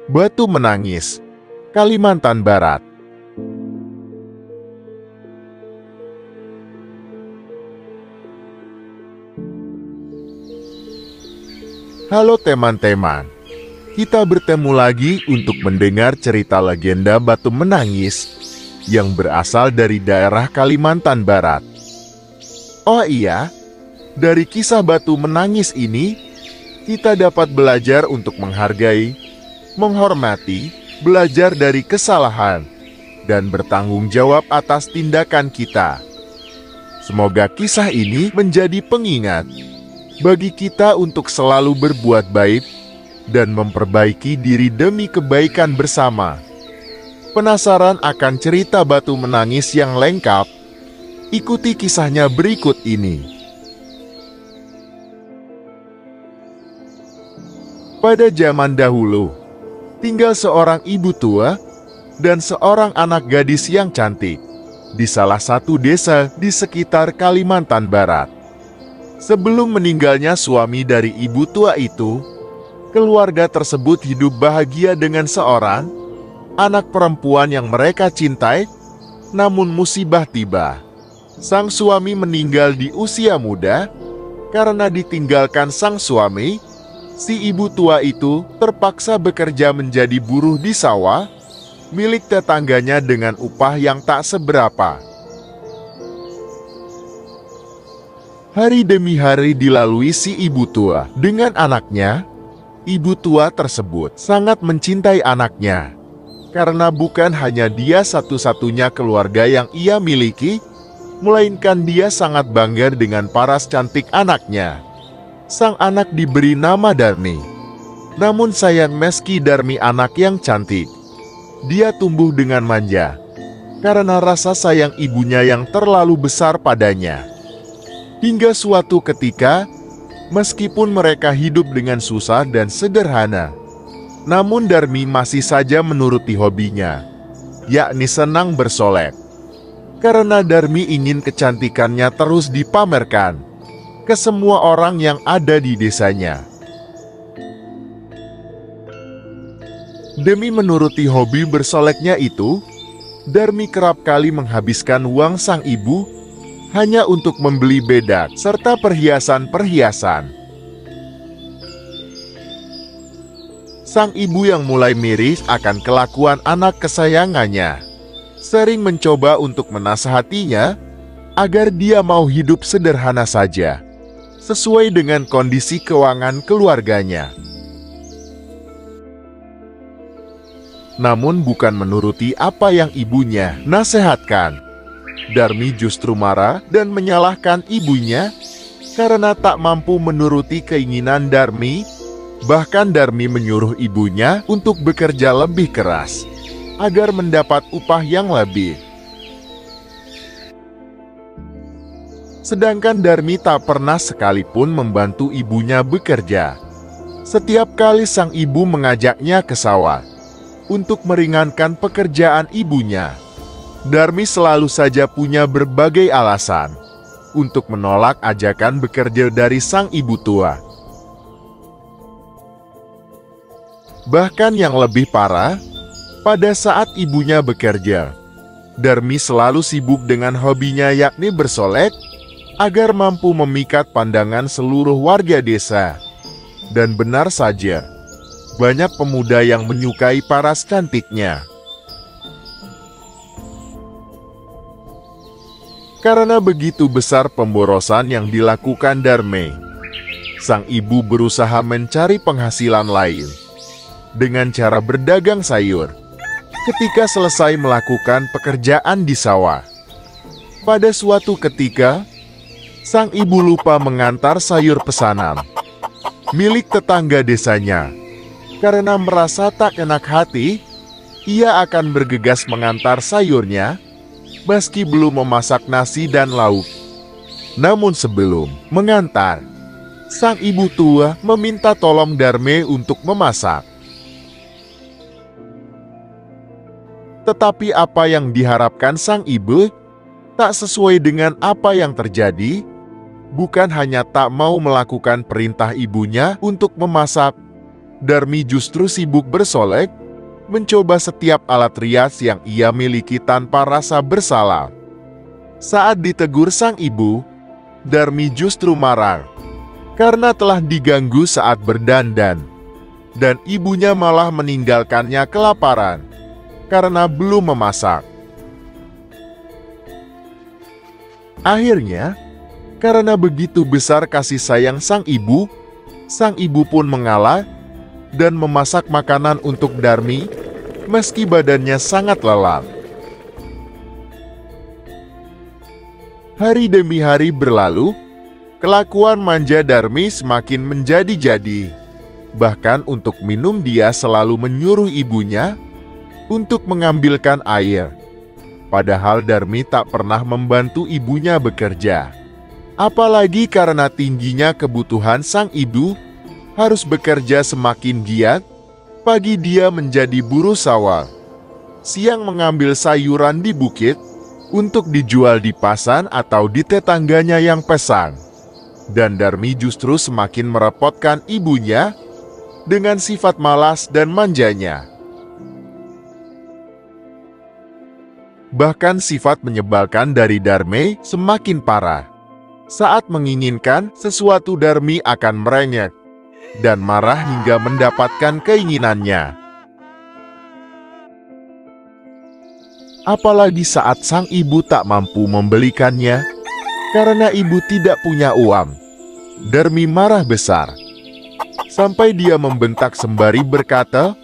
Batu Menangis, Kalimantan Barat. Halo teman-teman, kita bertemu lagi untuk mendengar cerita legenda Batu Menangis yang berasal dari daerah Kalimantan Barat. Oh iya, dari kisah Batu Menangis ini, kita dapat belajar untuk menghargai, menghormati, belajar dari kesalahan, dan bertanggung jawab atas tindakan kita. Semoga kisah ini menjadi pengingat bagi kita untuk selalu berbuat baik dan memperbaiki diri demi kebaikan bersama. Penasaran akan cerita Batu Menangis yang lengkap? Ikuti kisahnya berikut ini. Pada zaman dahulu, tinggal seorang ibu tua dan seorang anak gadis yang cantik di salah satu desa di sekitar Kalimantan Barat. Sebelum meninggalnya suami dari ibu tua itu, keluarga tersebut hidup bahagia dengan seorang anak perempuan yang mereka cintai. Namun musibah tiba. Sang suami meninggal di usia muda. Karena ditinggalkan sang suami, si ibu tua itu terpaksa bekerja menjadi buruh di sawah milik tetangganya dengan upah yang tak seberapa. Hari demi hari dilalui si ibu tua dengan anaknya. Ibu tua tersebut sangat mencintai anaknya, karena bukan hanya dia satu-satunya keluarga yang ia miliki, melainkan dia sangat bangga dengan paras cantik anaknya. Sang anak diberi nama Darmi. Namun sayang, meski Darmi anak yang cantik, dia tumbuh dengan manja, karena rasa sayang ibunya yang terlalu besar padanya. Hingga suatu ketika, meskipun mereka hidup dengan susah dan sederhana, namun Darmi masih saja menuruti hobinya, yakni senang bersolek. Karena Darmi ingin kecantikannya terus dipamerkan ke semua orang yang ada di desanya. Demi menuruti hobi bersoleknya itu, Darmi kerap kali menghabiskan uang sang ibu hanya untuk membeli bedak serta perhiasan-perhiasan. Sang ibu yang mulai miris akan kelakuan anak kesayangannya, sering mencoba untuk menasihatinya agar dia mau hidup sederhana saja, sesuai dengan kondisi keuangan keluarganya. Namun bukan menuruti apa yang ibunya nasihatkan. Darmi justru marah dan menyalahkan ibunya karena tak mampu menuruti keinginan Darmi. Bahkan Darmi menyuruh ibunya untuk bekerja lebih keras agar mendapat upah yang lebih. Sedangkan Darmi tak pernah sekalipun membantu ibunya bekerja. Setiap kali sang ibu mengajaknya ke sawah untuk meringankan pekerjaan ibunya, Darmi selalu saja punya berbagai alasan untuk menolak ajakan bekerja dari sang ibu tua. Bahkan yang lebih parah, pada saat ibunya bekerja, Darmi selalu sibuk dengan hobinya, yakni bersolek, agar mampu memikat pandangan seluruh warga desa. Dan benar saja, banyak pemuda yang menyukai paras cantiknya. Karena begitu besar pemborosan yang dilakukan Darmi, sang ibu berusaha mencari penghasilan lain dengan cara berdagang sayur. Ketika selesai melakukan pekerjaan di sawah, pada suatu ketika, sang ibu lupa mengantar sayur pesanan milik tetangga desanya. Karena merasa tak enak hati, ia akan bergegas mengantar sayurnya meski belum memasak nasi dan lauk. Namun sebelum mengantar, sang ibu tua meminta tolong Darmi untuk memasak. Tetapi apa yang diharapkan sang ibu tak sesuai dengan apa yang terjadi. Bukan hanya tak mau melakukan perintah ibunya untuk memasak, Darmi justru sibuk bersolek, mencoba setiap alat rias yang ia miliki tanpa rasa bersalah. Saat ditegur sang ibu, Darmi justru marah karena telah diganggu saat berdandan, dan ibunya malah meninggalkannya kelaparan karena belum memasak. Akhirnya, karena begitu besar kasih sayang sang ibu pun mengalah dan memasak makanan untuk Darmi meski badannya sangat lelah. Hari demi hari berlalu, kelakuan manja Darmi semakin menjadi-jadi. Bahkan untuk minum dia selalu menyuruh ibunya untuk mengambilkan air. Padahal Darmi tak pernah membantu ibunya bekerja. Apalagi karena tingginya kebutuhan sang ibu harus bekerja semakin giat. Pagi dia menjadi buruh sawah, siang mengambil sayuran di bukit untuk dijual di pasar atau di tetangganya yang pesan. Dan Darmi justru semakin merepotkan ibunya dengan sifat malas dan manjanya. Bahkan sifat menyebalkan dari Darmi semakin parah. Saat menginginkan sesuatu, Darmi akan merengek dan marah hingga mendapatkan keinginannya. Apalagi saat sang ibu tak mampu membelikannya karena ibu tidak punya uang. Darmi marah besar, sampai dia membentak sembari berkata,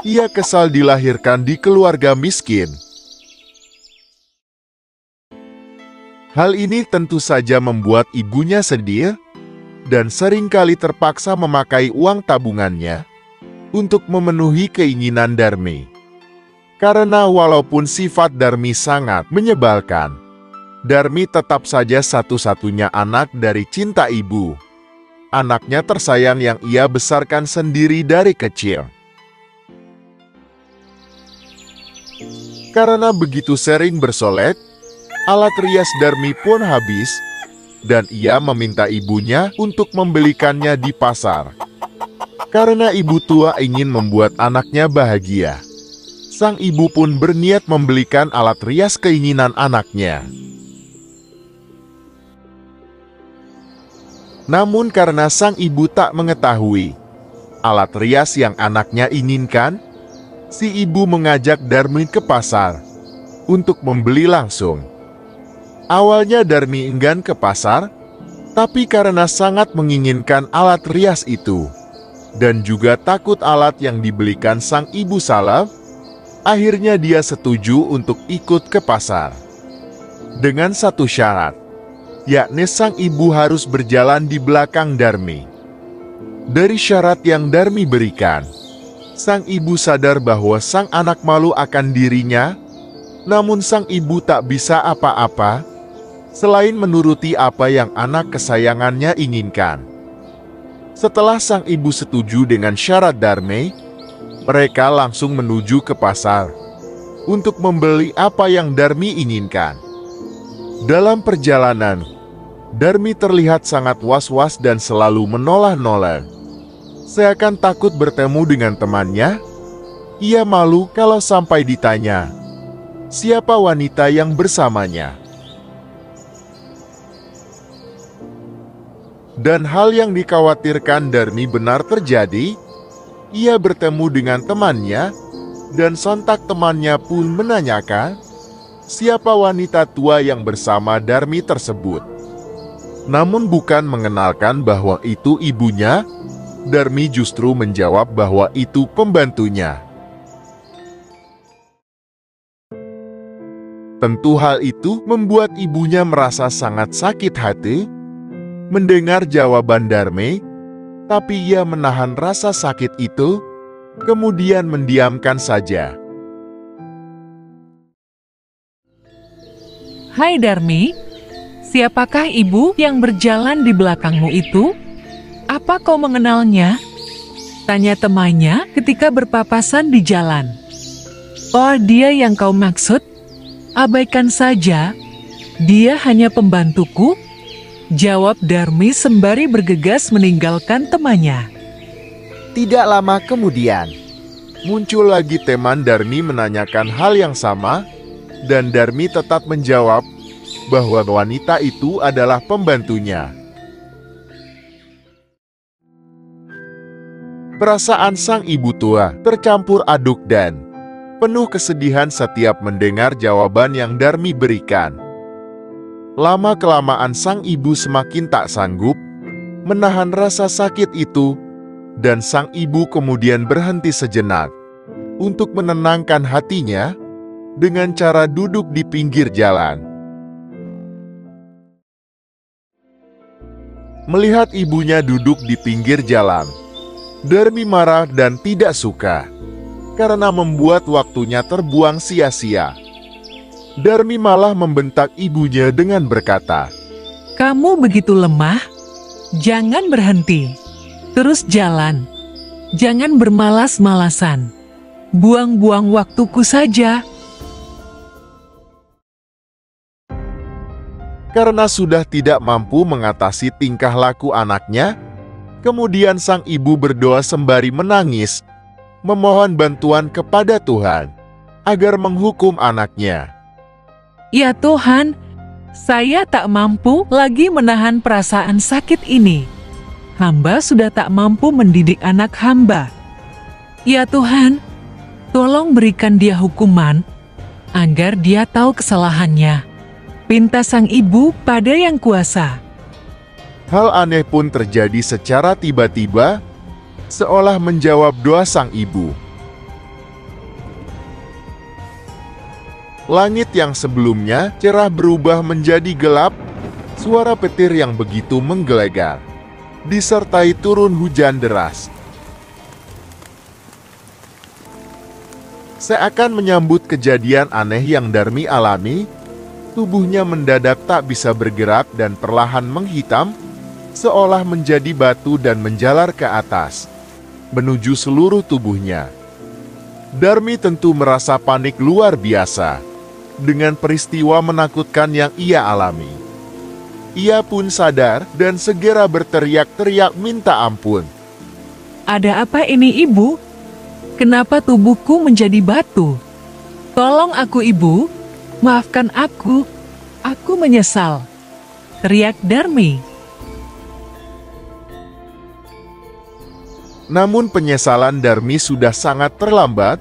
ia kesal dilahirkan di keluarga miskin. Hal ini tentu saja membuat ibunya sedih dan seringkali terpaksa memakai uang tabungannya untuk memenuhi keinginan Darmi. Karena walaupun sifat Darmi sangat menyebalkan, Darmi tetap saja satu-satunya anak dari cinta ibu. Anaknya tersayang yang ia besarkan sendiri dari kecil. Karena begitu sering bersolek, alat rias Darmi pun habis, dan ia meminta ibunya untuk membelikannya di pasar. Karena ibu tua ingin membuat anaknya bahagia, sang ibu pun berniat membelikan alat rias keinginan anaknya. Namun karena sang ibu tak mengetahui alat rias yang anaknya inginkan, si ibu mengajak Darmi ke pasar untuk membeli langsung. Awalnya Darmi enggan ke pasar, tapi karena sangat menginginkan alat rias itu, dan juga takut alat yang dibelikan sang ibu salah, akhirnya dia setuju untuk ikut ke pasar. Dengan satu syarat, yakni sang ibu harus berjalan di belakang Darmi. Dari syarat yang Darmi berikan, sang ibu sadar bahwa sang anak malu akan dirinya, namun sang ibu tak bisa apa-apa selain menuruti apa yang anak kesayangannya inginkan. Setelah sang ibu setuju dengan syarat Darmi, mereka langsung menuju ke pasar untuk membeli apa yang Darmi inginkan. Dalam perjalanan, Darmi terlihat sangat was-was dan selalu menoleh-noleh. Seakan takut bertemu dengan temannya. Ia malu kalau sampai ditanya siapa wanita yang bersamanya. Dan hal yang dikhawatirkan Darmi benar terjadi. Ia bertemu dengan temannya, dan sontak temannya pun menanyakan siapa wanita tua yang bersama Darmi tersebut. Namun bukan mengenalkan bahwa itu ibunya, Darmi justru menjawab bahwa itu pembantunya. Tentu hal itu membuat ibunya merasa sangat sakit hati mendengar jawaban Darmi, tapi ia menahan rasa sakit itu, kemudian mendiamkan saja. Hai Darmi, siapakah ibu yang berjalan di belakangmu itu? Apa kau mengenalnya? Tanya temannya ketika berpapasan di jalan. Oh, dia yang kau maksud? Abaikan saja, dia hanya pembantuku, jawab Darmi sembari bergegas meninggalkan temannya. Tidak lama kemudian, Muncul lagi teman Darmi menanyakan hal yang sama, dan Darmi tetap menjawab bahwa wanita itu adalah pembantunya. Perasaan sang ibu tua tercampur aduk dan penuh kesedihan setiap mendengar jawaban yang Darmi berikan. Lama-kelamaan sang ibu semakin tak sanggup menahan rasa sakit itu, dan sang ibu kemudian berhenti sejenak untuk menenangkan hatinya dengan cara duduk di pinggir jalan. Melihat ibunya duduk di pinggir jalan, Darmi marah dan tidak suka karena membuat waktunya terbuang sia-sia. Darmi malah membentak ibunya dengan berkata, "Kamu begitu lemah? Jangan berhenti. Terus jalan. Jangan bermalas-malasan. Buang-buang waktuku saja." Karena sudah tidak mampu mengatasi tingkah laku anaknya, kemudian sang ibu berdoa sembari menangis, memohon bantuan kepada Tuhan agar menghukum anaknya. "Ya Tuhan, saya tak mampu lagi menahan perasaan sakit ini. Hamba sudah tak mampu mendidik anak hamba. Ya Tuhan, tolong berikan dia hukuman agar dia tahu kesalahannya." Pinta sang ibu pada Yang Kuasa. Hal aneh pun terjadi secara tiba-tiba, seolah menjawab doa sang ibu. Langit yang sebelumnya cerah berubah menjadi gelap, suara petir yang begitu menggelegar, disertai turun hujan deras. Seakan menyambut kejadian aneh yang Darmi alami, tubuhnya mendadak tak bisa bergerak dan perlahan menghitam, seolah menjadi batu dan menjalar ke atas, menuju seluruh tubuhnya. Darmi tentu merasa panik luar biasa dengan peristiwa menakutkan yang ia alami. Ia pun sadar dan segera berteriak-teriak minta ampun. "Ada apa ini, Ibu? Kenapa tubuhku menjadi batu? Tolong aku, Ibu. Maafkan aku menyesal," teriak Darmi. Namun penyesalan Darmi sudah sangat terlambat,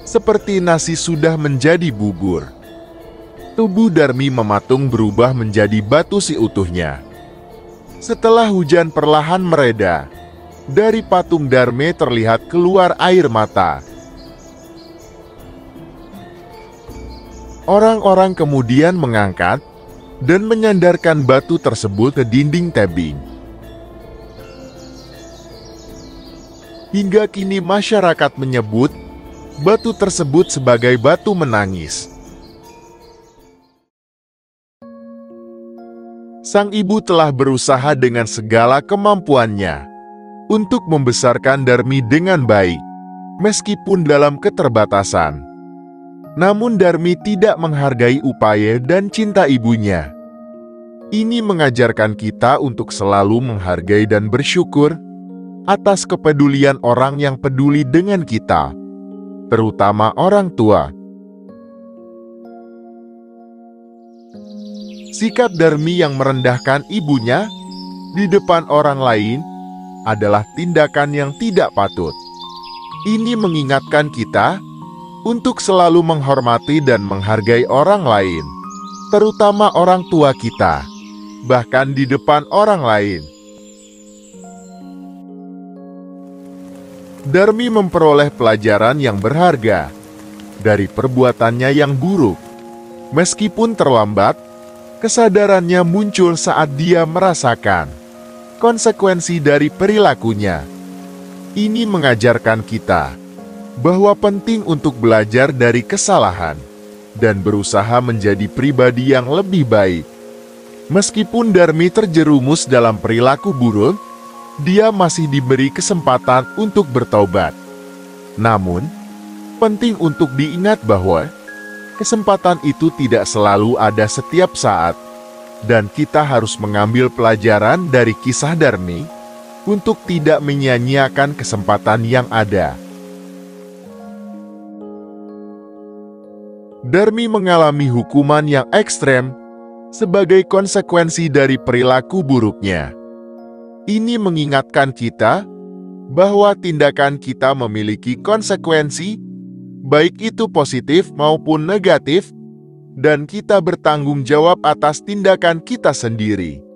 seperti nasi sudah menjadi bubur. Tubuh Darmi mematung berubah menjadi batu seutuhnya. Setelah hujan perlahan mereda, dari patung Darmi terlihat keluar air mata. Orang-orang kemudian mengangkat dan menyandarkan batu tersebut ke dinding tebing. Hingga kini masyarakat menyebut batu tersebut sebagai batu menangis. Sang ibu telah berusaha dengan segala kemampuannya untuk membesarkan Darmi dengan baik, meskipun dalam keterbatasan. Namun Darmi tidak menghargai upaya dan cinta ibunya. Ini mengajarkan kita untuk selalu menghargai dan bersyukur atas kepedulian orang yang peduli dengan kita, terutama orang tua. Sikap Darmi yang merendahkan ibunya di depan orang lain adalah tindakan yang tidak patut. Ini mengingatkan kita untuk selalu menghormati dan menghargai orang lain, terutama orang tua kita, bahkan di depan orang lain. Darmi memperoleh pelajaran yang berharga dari perbuatannya yang buruk. Meskipun terlambat, kesadarannya muncul saat dia merasakan konsekuensi dari perilakunya. Ini mengajarkan kita bahwa penting untuk belajar dari kesalahan dan berusaha menjadi pribadi yang lebih baik. Meskipun Darmi terjerumus dalam perilaku buruk, dia masih diberi kesempatan untuk bertaubat. Namun, penting untuk diingat bahwa kesempatan itu tidak selalu ada setiap saat, dan kita harus mengambil pelajaran dari kisah Darmi untuk tidak menyia-nyiakan kesempatan yang ada. Darmi mengalami hukuman yang ekstrem sebagai konsekuensi dari perilaku buruknya. Ini mengingatkan kita bahwa tindakan kita memiliki konsekuensi, baik itu positif maupun negatif, dan kita bertanggung jawab atas tindakan kita sendiri.